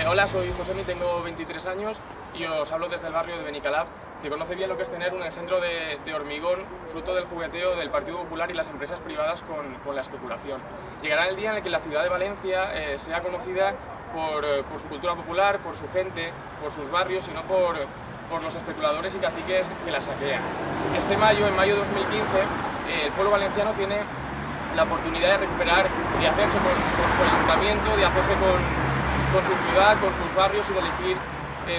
Hola, soy Josemi, tengo 23 años y os hablo desde el barrio de Benicalap, que conoce bien lo que es tener un engendro de hormigón, fruto del jugueteo del Partido Popular y las empresas privadas con la especulación. Llegará el día en el que la ciudad de Valencia sea conocida por su cultura popular, por su gente, por sus barrios y no por los especuladores y caciques que la saquean. En mayo de 2015, el pueblo valenciano tiene la oportunidad de recuperar, de hacerse con su ayuntamiento, de hacerse con su ciudad, con sus barrios y de elegir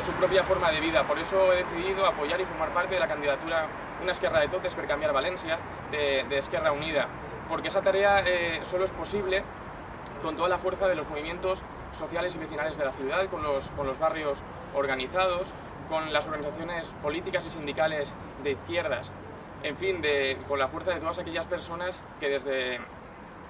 su propia forma de vida. Por eso he decidido apoyar y formar parte de la candidatura Una Esquerra de Totes per Canviar Valencia, de Esquerra Unida, porque esa tarea solo es posible con toda la fuerza de los movimientos sociales y vecinales de la ciudad, con los barrios organizados, con las organizaciones políticas y sindicales de izquierdas, en fin, con la fuerza de todas aquellas personas que desde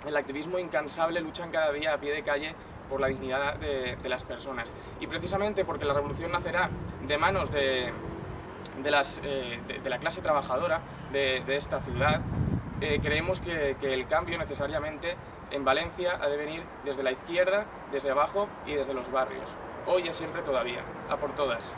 el activismo incansable luchan cada día a pie de calle por la dignidad de las personas. Y precisamente porque la revolución nacerá de manos de la clase trabajadora de esta ciudad, creemos que el cambio necesariamente en Valencia ha de venir desde la izquierda, desde abajo y desde los barrios. Hoy es siempre todavía. A por todas.